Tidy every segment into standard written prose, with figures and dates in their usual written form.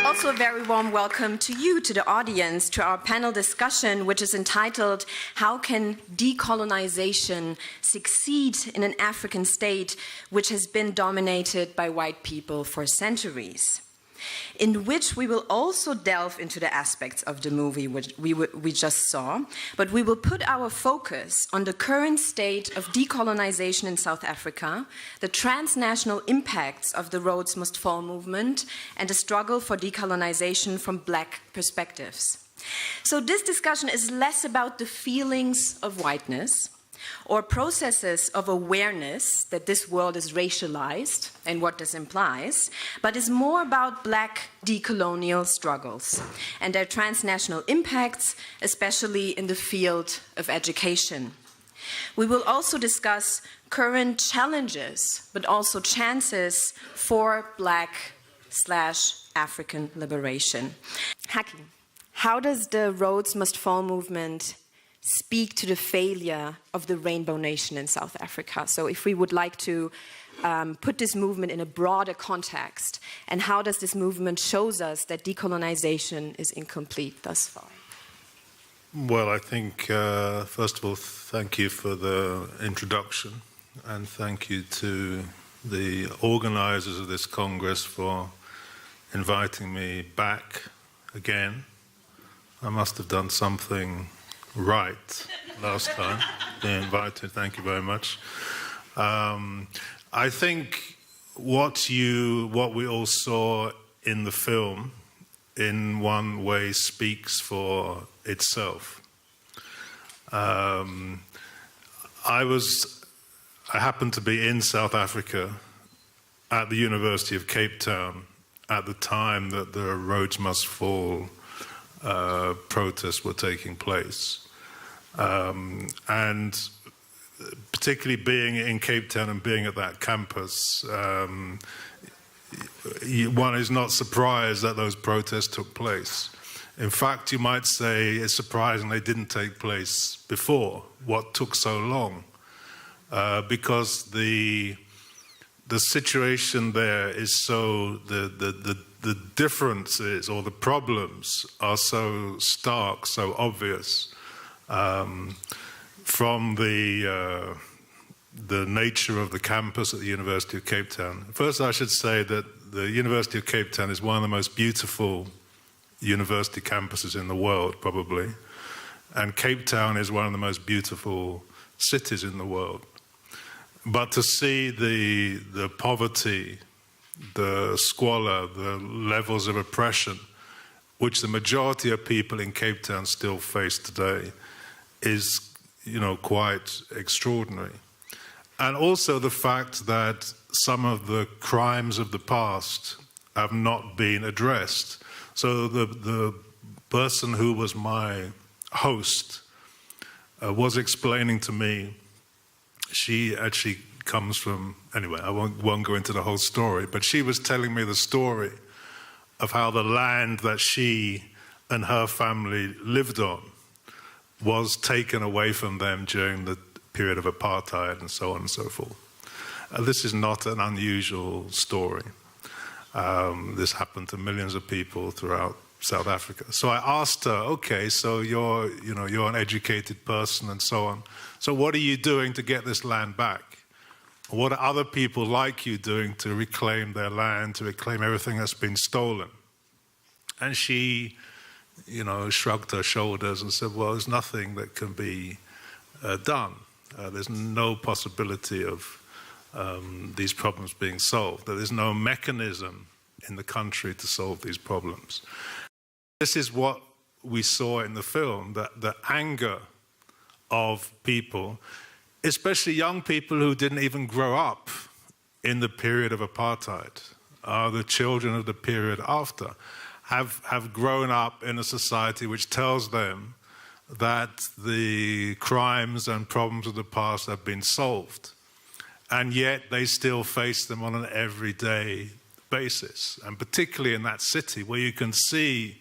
Also a very warm welcome to you, to the audience, to our panel discussion, which is entitled, How Can Decolonization Succeed in an African State which has been dominated by white people for centuries? In which we will also delve into the aspects of the movie which we just saw, but we will put our focus on the current state of decolonization in South Africa, the transnational impacts of the Rhodes Must Fall movement, and the struggle for decolonization from Black perspectives. So this discussion is less about the feelings of whiteness, or processes of awareness that this world is racialized and what this implies, but is more about Black decolonial struggles and their transnational impacts, especially in the field of education. We will also discuss current challenges, but also chances for Black/African liberation. Haki, how does the Rhodes Must Fall movement speak to the failure of the Rainbow Nation in South Africa? So if we would like to put this movement in a broader context, and how does this movement shows us that decolonization is incomplete thus far? Well, I think, first of all, thank you for the introduction, and thank you to the organizers of this Congress for inviting me back again. I must have done something right last time, being invited. Thank you very much. I think what we all saw in the film, in one way, speaks for itself. I happened to be in South Africa at the University of Cape Town at the time that the Rhodes Must Fall protests were taking place. And particularly being in Cape Town and being at that campus, one is not surprised that those protests took place. In fact, you might say it's surprising they didn't take place before. What took so long? Because the situation there is so, the differences or the problems are so stark, so obvious. From the nature of the campus at the University of Cape Town. First, I should say that the University of Cape Town is one of the most beautiful university campuses in the world, probably. And Cape Town is one of the most beautiful cities in the world. But to see the poverty, the squalor, the levels of oppression, which the majority of people in Cape Town still face today, is, quite extraordinary. And also the fact that some of the crimes of the past have not been addressed. So the person who was my host was explaining to me, she actually comes from, anyway, I won't go into the whole story, but she was telling me the story of how the land that she and her family lived on was taken away from them during the period of apartheid and so on and so forth. This is not an unusual story. This happened to millions of people throughout South Africa. So I asked her, okay, so you're an educated person and so on. So what are you doing to get this land back? What are other people like you doing to reclaim their land, to reclaim everything that's been stolen? And she, shrugged her shoulders and said, well, there's nothing that can be done. There's no possibility of these problems being solved. There's no mechanism in the country to solve these problems. This is what we saw in the film, that the anger of people, especially young people who didn't even grow up in the period of apartheid, the children of the period after, have grown up in a society which tells them that the crimes and problems of the past have been solved. And yet they still face them on an everyday basis. And particularly in that city where you can see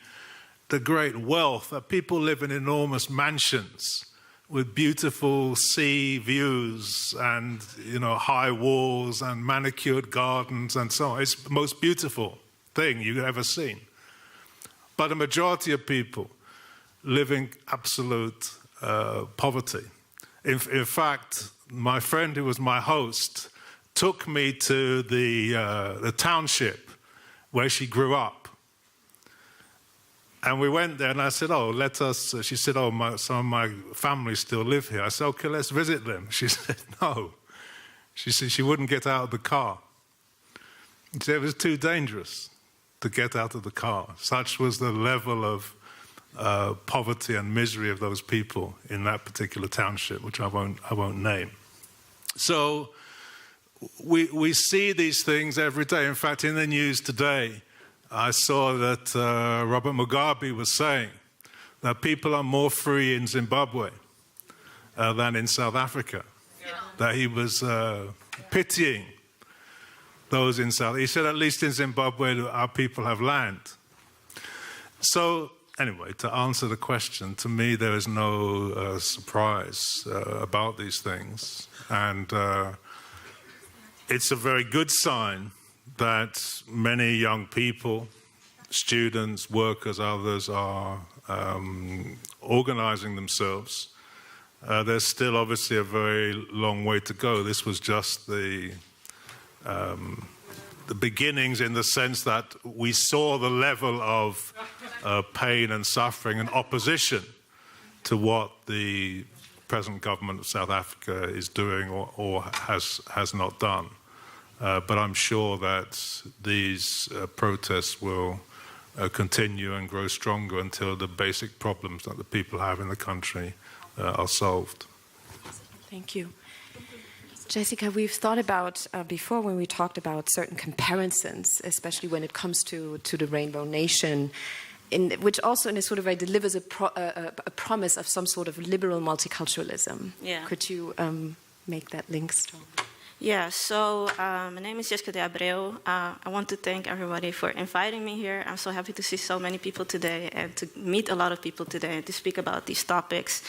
the great wealth, that people live in enormous mansions with beautiful sea views and, high walls and manicured gardens and so on. It's the most beautiful thing you've ever seen. but a majority of people live in absolute poverty. In fact, my friend who was my host took me to the township where she grew up. And we went there and I said, she said, some of my family still live here. I said, okay, let's visit them. She said, no. She said she wouldn't get out of the car. She said it was too dangerous to get out of the car. Such was the level of poverty and misery of those people in that particular township, which I won't name. So we see these things every day. In fact, in the news today, I saw that Robert Mugabe was saying that people are more free in Zimbabwe than in South Africa. Yeah. That he was pitying those in South. He said, at least in Zimbabwe, our people have land. So, anyway, to answer the question, to me, there is no surprise about these things. And it's a very good sign that many young people, students, workers, others are organizing themselves. There's still obviously a very long way to go. This was just the beginnings, in the sense that we saw the level of pain and suffering and opposition to what the present government of South Africa is doing or has not done. But I'm sure that these protests will continue and grow stronger until the basic problems that the people have in the country are solved. Thank you. Jessica, we've thought about before when we talked about certain comparisons, especially when it comes to the Rainbow Nation, which also in a sort of way delivers a promise of some sort of liberal multiculturalism. Yeah. Could you make that link strong? Yeah, so my name is Jessica de Abreu. I want to thank everybody for inviting me here. I'm so happy to see so many people today and to meet a lot of people today and to speak about these topics.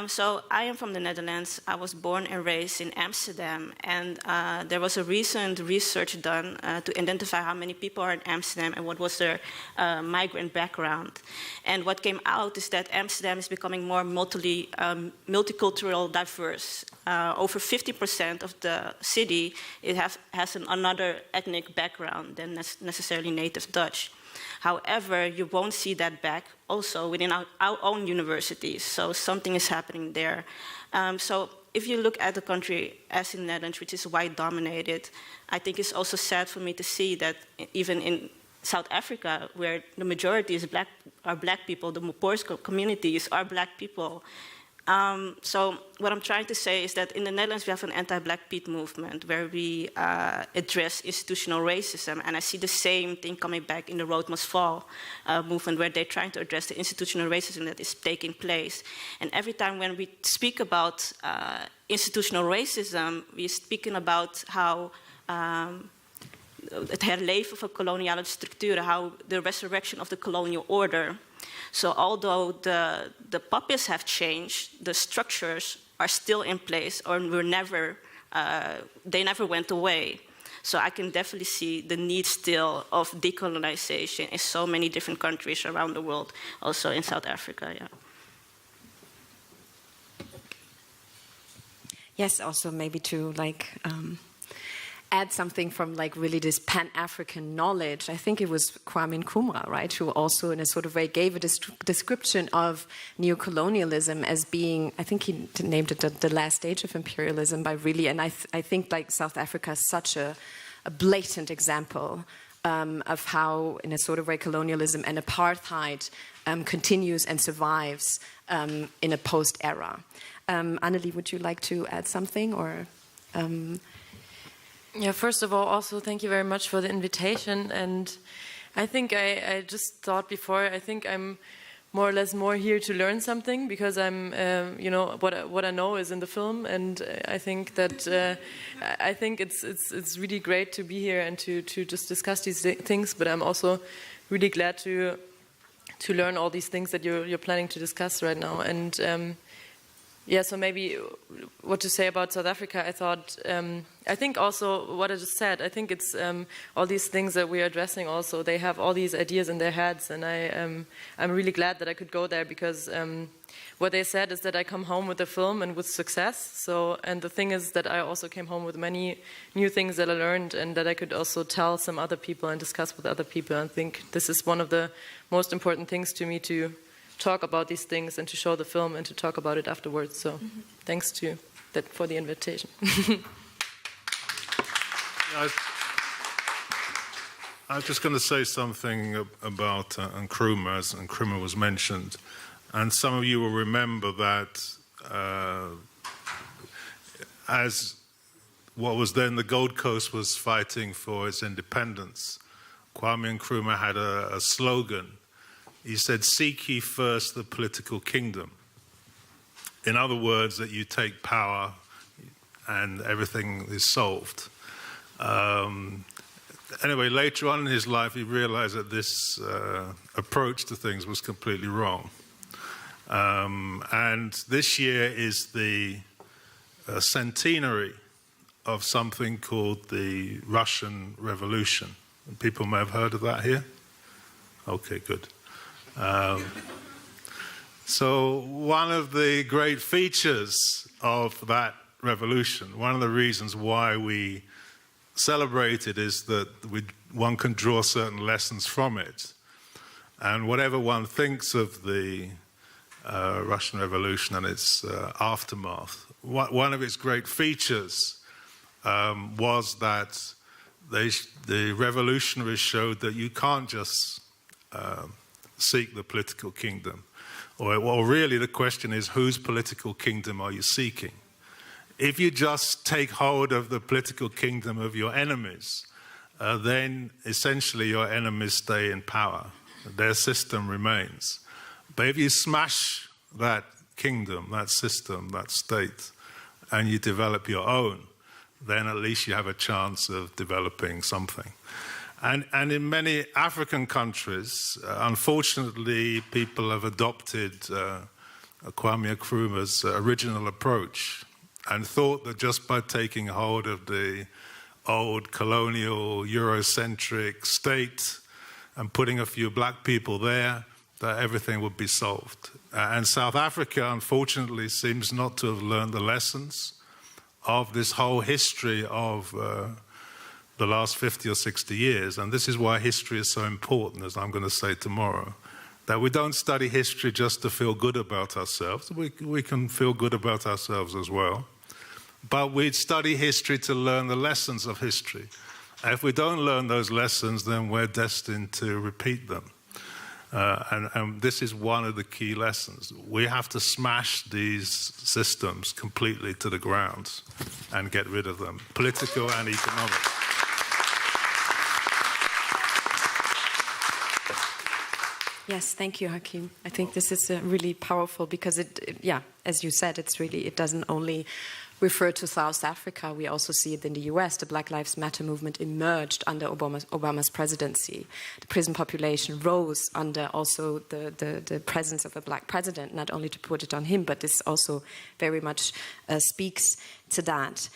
So I am from the Netherlands. I was born and raised in Amsterdam, and there was a recent research done to identify how many people are in Amsterdam and what was their migrant background. And what came out is that Amsterdam is becoming more multicultural, diverse. Over 50% of the city has another ethnic background than necessarily native Dutch. However, you won't see that back also within our own universities. So something is happening there. So if you look at the country as in the Netherlands, which is white dominated, I think it's also sad for me to see that even in South Africa, where the majority is are black people, the poorest communities are black people. So what I'm trying to say is that in the Netherlands we have an anti-black Pete movement where we address institutional racism, and I see the same thing coming back in the Road Must Fall movement, where they're trying to address the institutional racism that is taking place. And every time when we speak about institutional racism, we're speaking about how het herleven van koloniale structuren, how the resurrection of the colonial order. So although the puppies have changed, the structures are still in place, or they never went away. So I can definitely see the need still of decolonization in so many different countries around the world, also in South Africa. Yeah. Yes, also maybe to add something from really this Pan-African knowledge. I think it was Kwame Nkrumah, right, who also in a sort of way gave a description of neocolonialism as being, I think he named it the last stage of imperialism by really, and I think South Africa is such a blatant example of how in a sort of way colonialism and apartheid continues and survives in a post-era. Annelie, would you like to add something or... Yeah, first of all, also thank you very much for the invitation. And I think I just thought before, I think I'm more or less here to learn something, because I'm, what I know is in the film, and I think that I think it's really great to be here and to just discuss these things. But I'm also really glad to learn all these things that you're planning to discuss right now. And Yeah, so maybe what to say about South Africa, I think also what I just said, I think it's all these things that we are addressing also, they have all these ideas in their heads, and I'm really glad that I could go there, because what they said is that I come home with a film and with success. So, and the thing is that I also came home with many new things that I learned, and that I could also tell some other people and discuss with other people. And I think this is one of the most important things to me, to talk about these things and to show the film and to talk about it afterwards. So thanks to that for the invitation. I was just going to say something about Nkrumah, as Nkrumah was mentioned. And some of you will remember that as what was then the Gold Coast was fighting for its independence, Kwame Nkrumah had a slogan. He said, "Seek ye first the political kingdom." In other words, that you take power and everything is solved. Anyway, later on in his life, he realized that this approach to things was completely wrong. And this year is the centenary of something called the Russian Revolution. People may have heard of that here? Okay, good. So one of the great features of that revolution, one of the reasons why we celebrate it, is that one can draw certain lessons from it. And whatever one thinks of the Russian Revolution and its aftermath, one of its great features was that the revolutionaries showed that you can't just seek the political kingdom. Or really the question is, whose political kingdom are you seeking? If you just take hold of the political kingdom of your enemies, then essentially your enemies stay in power. Their system remains. But if you smash that kingdom, that system, that state, and you develop your own, then at least you have a chance of developing something. And in many African countries, unfortunately, people have adopted Kwame Nkrumah's original approach and thought that just by taking hold of the old colonial Eurocentric state and putting a few black people there, that everything would be solved. And South Africa, unfortunately, seems not to have learned the lessons of this whole history of the last 50 or 60 years. And this is why history is so important, as I'm going to say tomorrow, that we don't study history just to feel good about ourselves. We can feel good about ourselves as well. But we study history to learn the lessons of history. And if we don't learn those lessons, then we're destined to repeat them. And this is one of the key lessons. We have to smash these systems completely to the ground and get rid of them, political and economic. Yes, thank you, Hakim. I think this is really powerful because yeah, as you said, it doesn't only refer to South Africa. We also see it in the US. The Black Lives Matter movement emerged under Obama's presidency. The prison population rose under also the presence of a black president, not only to put it on him, but this also very much speaks to that.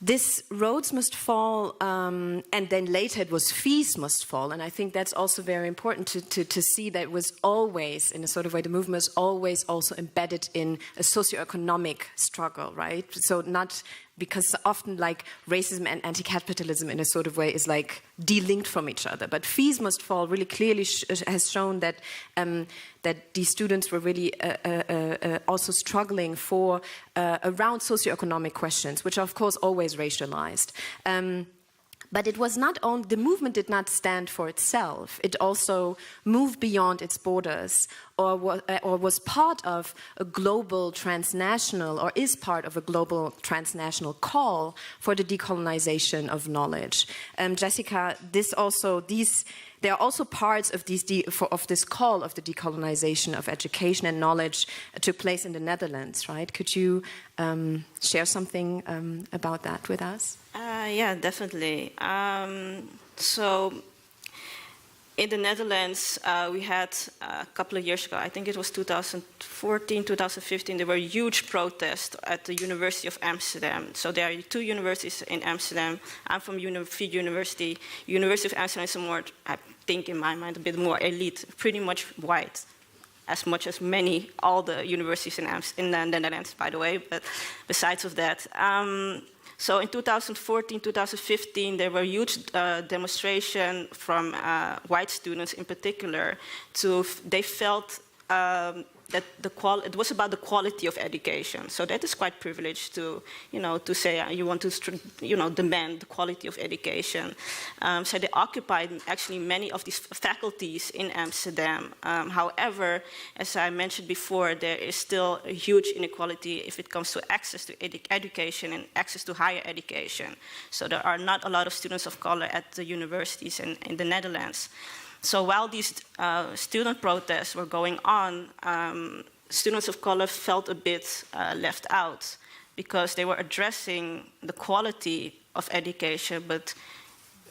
This roads must fall, and then later it was fees must fall. And I think that's also very important to see that it was always, in a sort of way, the movement was always also embedded in a socioeconomic struggle, right? So not because often like racism and anti-capitalism in a sort of way is like de-linked from each other. But fees must fall really clearly has shown that that these students were really also struggling for around socioeconomic questions, which are of course always racialized. But it was not only, the movement did not stand for itself. It also moved beyond its borders or was part of a global transnational, or is part of a global transnational call for the decolonization of knowledge. Jessica, there are also parts of this call of the decolonization of education and knowledge took place in the Netherlands, right? Could you share something about that with us? Yeah, definitely. So In the Netherlands, we had a couple of years ago, I think it was 2014, 2015, there were huge protests at the University of Amsterdam. So there are 2 universities in Amsterdam. I'm from Free University. University of Amsterdam is a more, I think in my mind, a bit more elite, pretty much white, as much as all the universities in the Netherlands, by the way, but besides of that. So in 2014, 2015, there were huge demonstrations from white students in particular. They felt that it was about the quality of education. So that is quite privileged to, to say you want to, demand the quality of education. So they occupied actually many of these faculties in Amsterdam. However, as I mentioned before, there is still a huge inequality if it comes to access to education and access to higher education. So there are not a lot of students of color at the universities in the Netherlands. So while these student protests were going on, students of color felt a bit left out because they were addressing the quality of education. But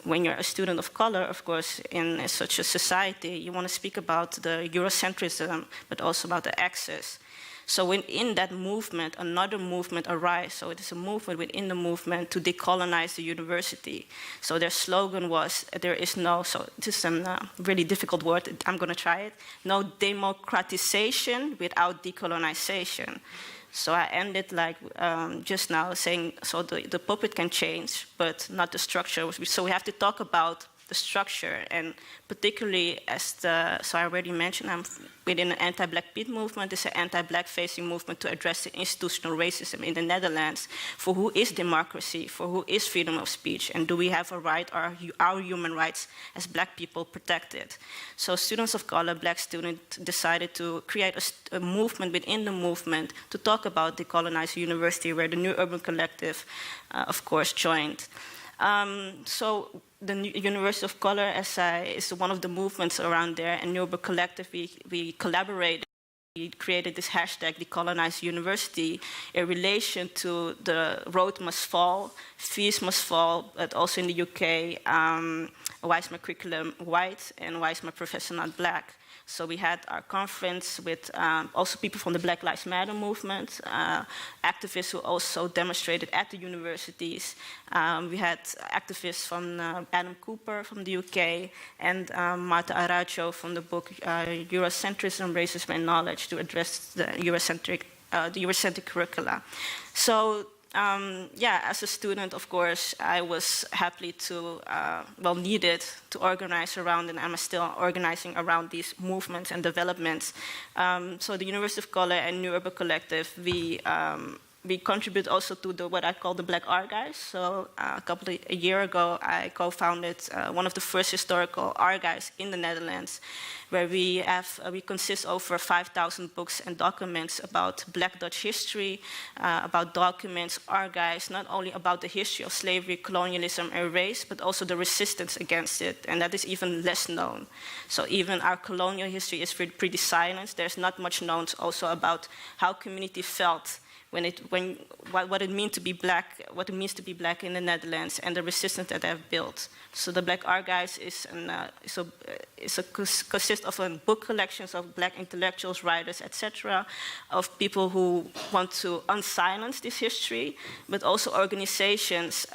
when you're a student of color, of course, in such a society, you want to speak about the Eurocentrism, but also about the access. So within that movement, another movement arose. So it is a movement within the movement to decolonize the university. So their slogan was, there is no, so this is a really difficult word, I'm going to try it, no democratization without decolonization. So I ended like just now saying, so the puppet can change, but not the structure. So we have to talk about the structure, and particularly so I already mentioned, I'm within an anti-Black Pete movement. It's an anti-Black facing movement to address the institutional racism in the Netherlands. For who is democracy? For who is freedom of speech? And do we have a right, or our human rights as Black people protected? So students of color, Black students, decided to create a movement within the movement to talk about decolonized university, where the New Urban Collective, of course, joined. So the University of Color, is one of the movements around there, and New Urban Collective, we collaborated. We created this hashtag, Decolonize University, in relation to the road must fall, fees must fall, but also in the UK, why is my curriculum white and why is my professor not Black? So we had our conference with also people from the Black Lives Matter movement, activists who also demonstrated at the universities. We had activists from Adam Cooper from the UK and Marta Aracho from the book Eurocentrism, Racism and Knowledge, to address the Eurocentric curricula. So as a student, of course, I was happy to, needed to organize around, and I'm still organizing around these movements and developments. So the University of Color and New Urban Collective, we contribute also to what I call the Black Archives. So a year ago, I co-founded one of the first historical archives in the Netherlands, where we consist over 5,000 books and documents about Black Dutch history, about documents, archives, not only about the history of slavery, colonialism, and race, but also the resistance against it, and that is even less known. So even our colonial history is pretty silent. There's not much known also about how community felt what it means to be Black, what it means to be Black in the Netherlands, and the resistance that they have built. So the Black Archives consists of book collections of Black intellectuals, writers, etc., of people who want to unsilence this history, but also organizations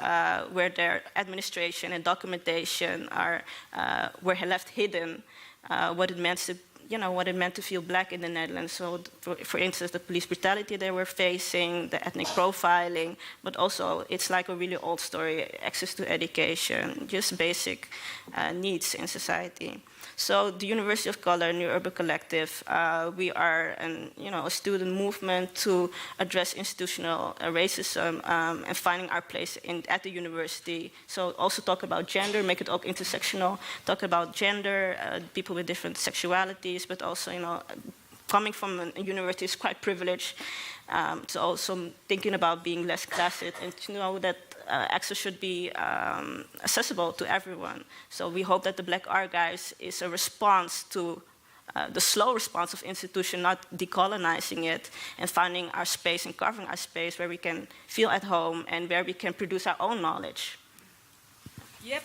where their administration and documentation were left hidden, what it meant to feel Black in the Netherlands. So, for instance, the police brutality they were facing, the ethnic profiling, but also it's like a really old story, access to education, just basic needs in society. So the University of Color, New Urban Collective, we are a student movement to address institutional racism and finding our place at the university. So also talk about gender, make it all intersectional, talk about gender, people with different sexualities, but also, coming from a university is quite privileged. So also thinking about being less classist and to know that access should be accessible to everyone. So we hope that the Black Archives is a response to the slow response of institution not decolonizing it and finding our space and covering our space where we can feel at home and where we can produce our own knowledge. Yep.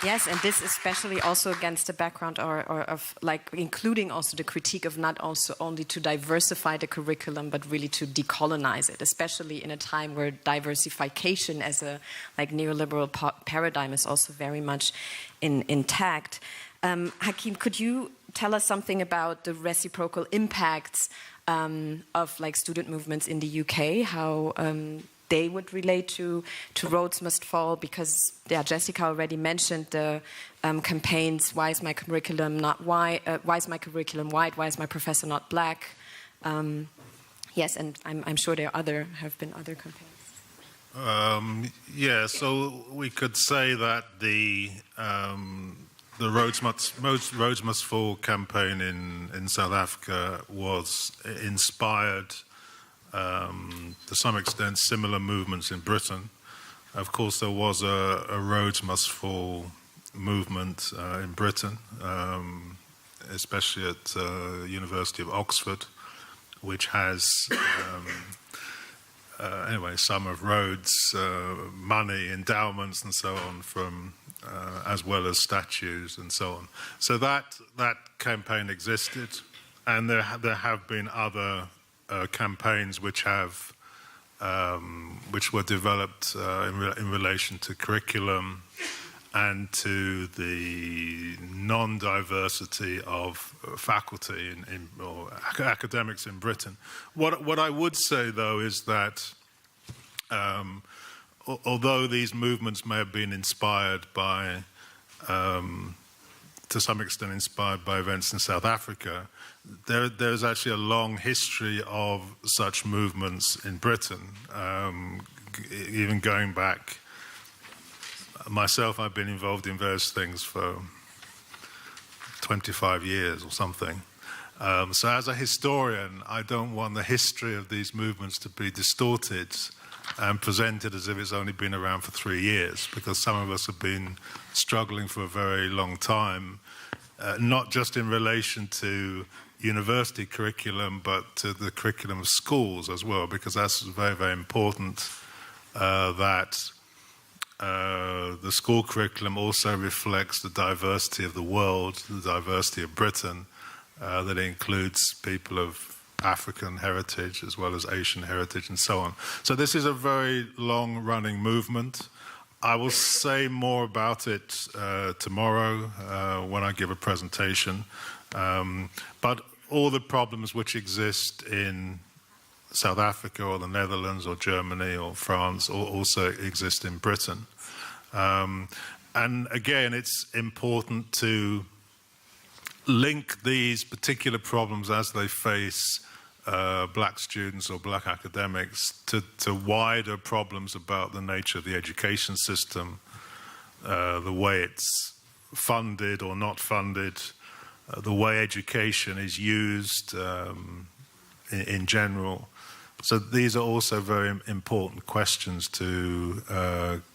Yes, and this especially also against the background or of like including also the critique of not also only to diversify the curriculum, but really to decolonize it, especially in a time where diversification as a like neoliberal paradigm is also very much intact. Hakim, could you tell us something about the reciprocal impacts of like student movements in the UK, how they would relate to Rhodes Must Fall, because Jessica already mentioned the campaigns, why is my curriculum not white, why is my curriculum white, why is my professor not black? Yes, and I'm sure there have been other campaigns. Yeah, so we could say that the Rhodes Must Fall campaign in South Africa was inspired to some extent similar movements in Britain. Of course, there was a Rhodes Must Fall movement in Britain, especially at University of Oxford, which has anyway some of Rhodes' money, endowments, and so on from. As well as statues and so on. So that campaign existed, and there have been other campaigns which were developed in relation to curriculum and to the non-diversity of faculty or academics in Britain. What I would say, though, is that although these movements may have been inspired by, to some extent inspired by events in South Africa, there's actually a long history of such movements in Britain, even going back. Myself, I've been involved in various things for 25 years or something. So as a historian, I don't want the history of these movements to be distorted and presented as if it's only been around for 3 years, because some of us have been struggling for a very long time, not just in relation to university curriculum, but to the curriculum of schools as well, because that's very, very important that the school curriculum also reflects the diversity of the world, the diversity of Britain, that includes people of African heritage as well as Asian heritage and so on. So this is a very long-running movement. I will say more about it tomorrow when I give a presentation. But all the problems which exist in South Africa or the Netherlands or Germany or France also exist in Britain. And again, it's important to link these particular problems as they face black students or black academics to wider problems about the nature of the education system, the way it's funded or not funded, the way education is used in general. So these are also very important questions to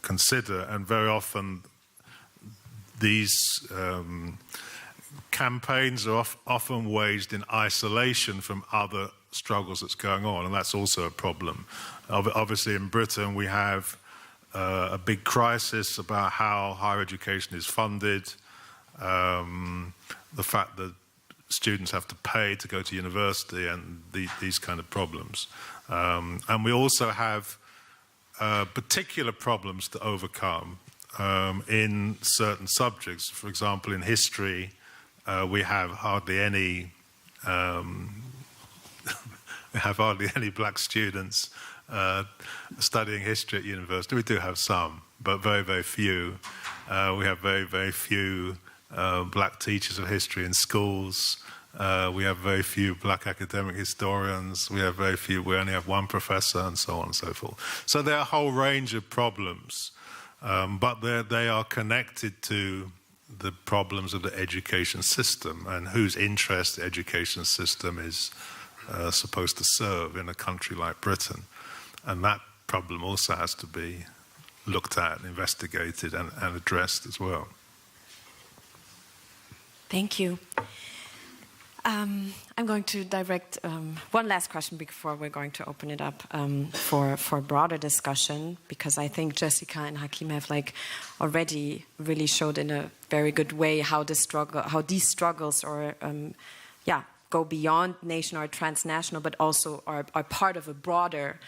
consider, and very often these campaigns are often waged in isolation from other struggles that's going on, and that's also a problem. Obviously in Britain we have a big crisis about how higher education is funded, the fact that students have to pay to go to university, and these kind of problems. And we also have particular problems to overcome in certain subjects. For example, in history, we have hardly any black students studying history at university. We do have some, but very, very few. We have very, very few black teachers of history in schools. We have very few black academic historians. We only have one professor, and so on and so forth. So there are a whole range of problems, but they are connected to the problems of the education system and whose interest the education system is supposed to serve in a country like Britain. And that problem also has to be looked at, investigated, and addressed as well. Thank you. I'm going to direct one last question before we're going to open it up for broader discussion, because I think Jessica and Hakim have already really showed in a very good way how these struggles go beyond nation or transnational, but also are part of a broader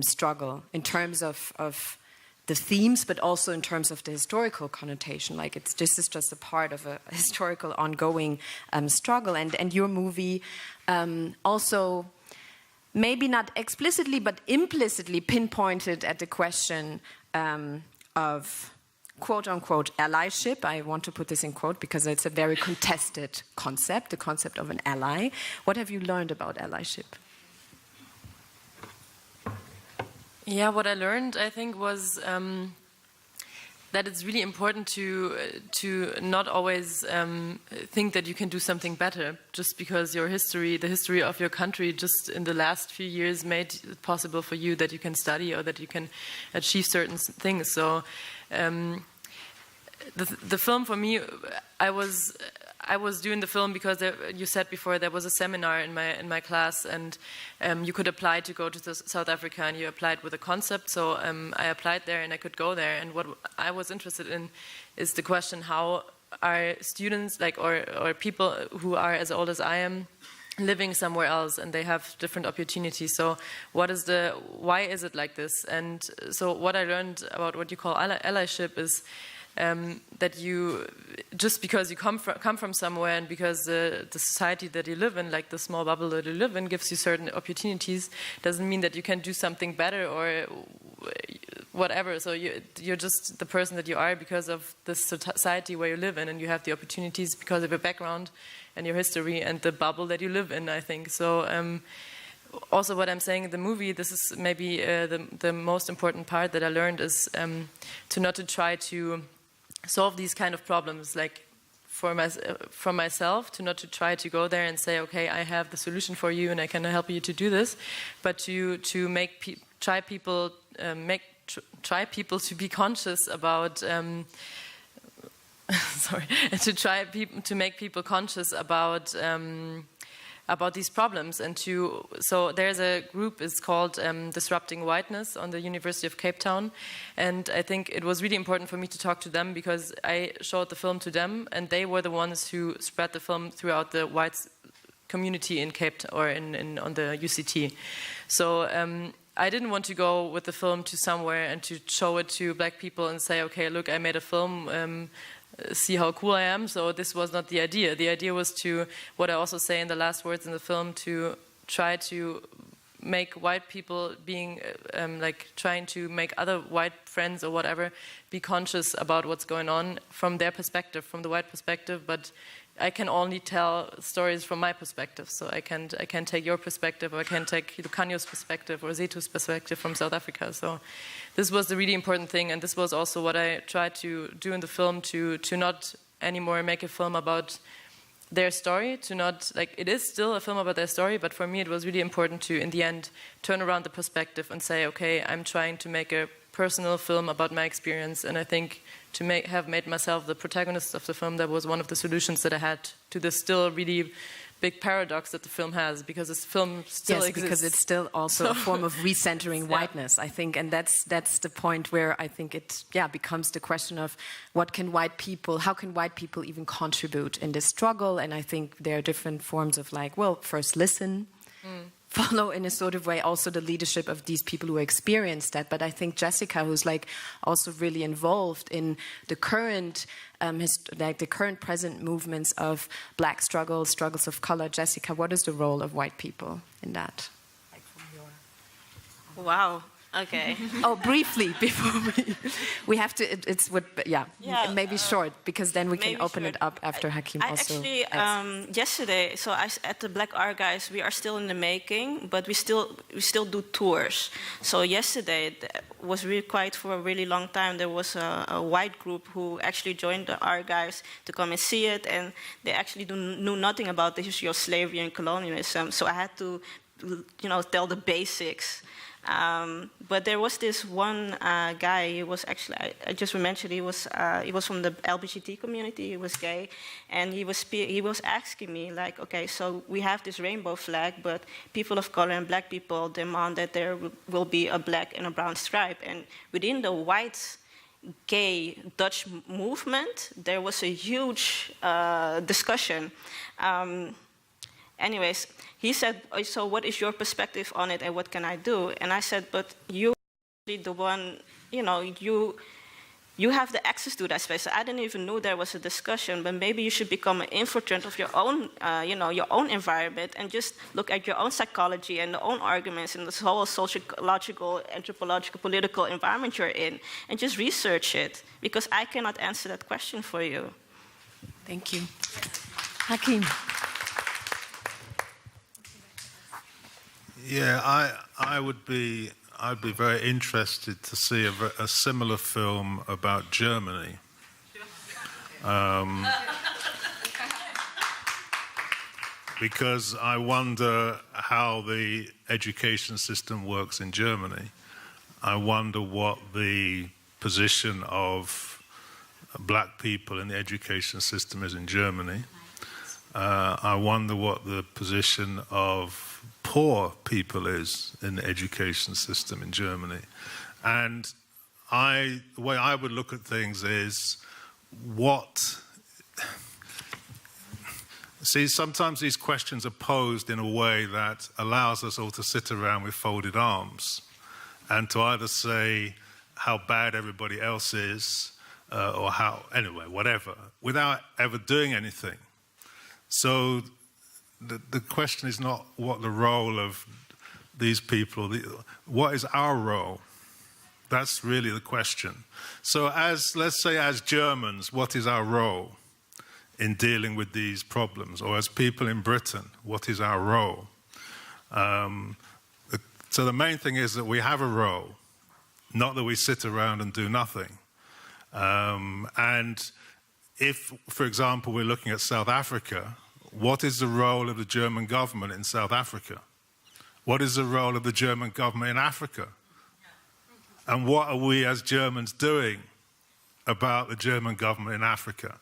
struggle in terms of the themes, but also in terms of the historical connotation. This is just a part of a historical ongoing struggle. And your movie also, maybe not explicitly, but implicitly pinpointed at the question of quote-unquote allyship. I want to put this in quote because it's a very contested concept, the concept of an ally. What have you learned about allyship? Yeah, what I learned, I think, was that it's really important to not always think that you can do something better just because the history of your country just in the last few years made it possible for you that you can study or that you can achieve certain things. So the film for me, I was doing the film because you said before there was a seminar in my class, and you could apply to go to South Africa, and you applied with a concept. So I applied there, and I could go there. And what I was interested in is the question: how are students or people who are as old as I am living somewhere else, and they have different opportunities? So why is it like this? And so what I learned about what you call allyship is that you, just because you come from somewhere and because the society that you live in, like the small bubble that you live in, gives you certain opportunities, doesn't mean that you can do something better or whatever. So you're just the person that you are because of the society where you live in, and you have the opportunities because of your background and your history and the bubble that you live in, I think. So also what I'm saying in the movie, this is maybe the most important part that I learned is to try to solve these kind of problems, for myself, to try to go there and say, okay, I have the solution for you and I can help you to do this, but to try people to be conscious about to make people conscious about these problems. And so there's a group, it's called Disrupting Whiteness on the University of Cape Town, and I think it was really important for me to talk to them because I showed the film to them, and they were the ones who spread the film throughout the white community in Cape Town or on the UCT. So I didn't want to go with the film to somewhere and to show it to black people and say, okay, look, I made a film, see how cool I am. So this was not the idea. The idea was to, what I also say in the last words in the film, to try to make white people being, trying to make other white friends or whatever be conscious about what's going on from their perspective, from the white perspective, but I can only tell stories from my perspective. So I can take your perspective, or I can take Lucanio's perspective or Zetu's perspective from South Africa. So this was the really important thing, and this was also what I tried to do in the film, to not anymore make a film about their story, to not, it is still a film about their story, but for me it was really important to, in the end, turn around the perspective and say, okay, I'm trying to make a personal film about my experience, and I think to have made myself the protagonist of the film, that was one of the solutions that I had to this still really big paradox that the film has, because this film still exists. Yes, because it's still also a form of recentering whiteness, I think, and that's the point where I think it becomes the question of how can white people even contribute in this struggle? And I think there are different forms of first listen, follow in a sort of way also the leadership of these people who experienced that. But I think Jessica, who's also really involved in the current present movements of black struggles of color. Jessica, what is the role of white people in that? Wow. Okay. Oh, briefly before we have to. Maybe short, because then we can open it up after Hakim also. Actually, yesterday, at the Black Archives, we are still in the making, but we still do tours. So yesterday was really quiet for a really long time. There was a white group who actually joined the archives to come and see it, and they actually knew nothing about the history of slavery and colonialism. So I had to, tell the basics. But there was this one guy. He was actually, I just mentioned, he was from the LGBT community. He was gay, and he was asking me like, okay, so we have this rainbow flag, but people of color and black people demand that there will be a black and a brown stripe. And within the white gay Dutch movement, there was a huge discussion. Anyways, he said, so what is your perspective on it and what can I do? And I said, but you're the one, you know, you have the access to that space. I didn't even know there was a discussion, but maybe you should become an infiltrant of your own, you know, your own environment and just look at your own psychology and the own arguments in this whole sociological, anthropological, political environment you're in, and just research it, because I cannot answer that question for you. Thank you. Hakim. Yeah, I'd be very interested to see a similar film about Germany. Because I wonder how the education system works in Germany. I wonder what the position of black people in the education system is in Germany. I wonder what the position of poor people is in the education system in Germany. And the way I would look at things is see, sometimes these questions are posed in a way that allows us all to sit around with folded arms and to either say how bad everybody else is or how, anyway, whatever, without ever doing anything. So the question is not what the role of these people, what is our role? That's really the question. So let's say as Germans, what is our role in dealing with these problems? Or as people in Britain, what is our role? So the main thing is that we have a role, not that we sit around and do nothing. And if, for example, we're looking at South Africa, what is the role of the German government in South Africa? What is the role of the German government in Africa? And what are we as Germans doing about the German government in Africa?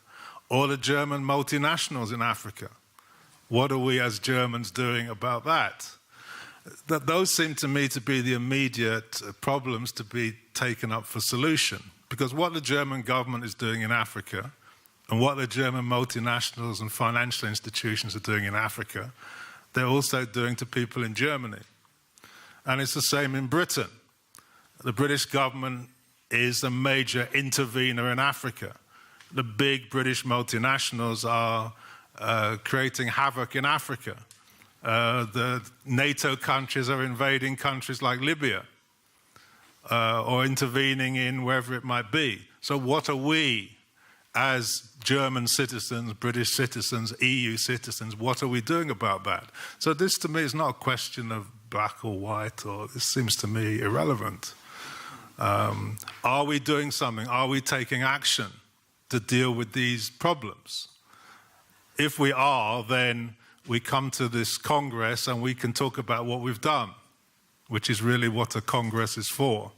Or the German multinationals in Africa? What are we as Germans doing about that? Those seem to me to be the immediate problems to be taken up for solution. Because what the German government is doing in Africa and what the German multinationals and financial institutions are doing in Africa, they're also doing to people in Germany. And it's the same in Britain. The British government is a major intervener in Africa. The big British multinationals are creating havoc in Africa. The NATO countries are invading countries like Libya or intervening in wherever it might be. So what are we as German citizens, British citizens, EU citizens, what are we doing about that? So this to me is not a question of black or white, or this seems to me irrelevant. Are we doing something? Are we taking action to deal with these problems? If we are, then we come to this Congress and we can talk about what we've done, which is really what a Congress is for.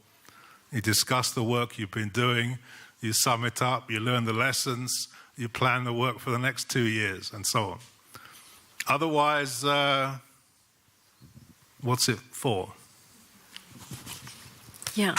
You discuss the work you've been doing, you sum it up, you learn the lessons, you plan the work for the next 2 years, and so on. Otherwise, what's it for? Yeah.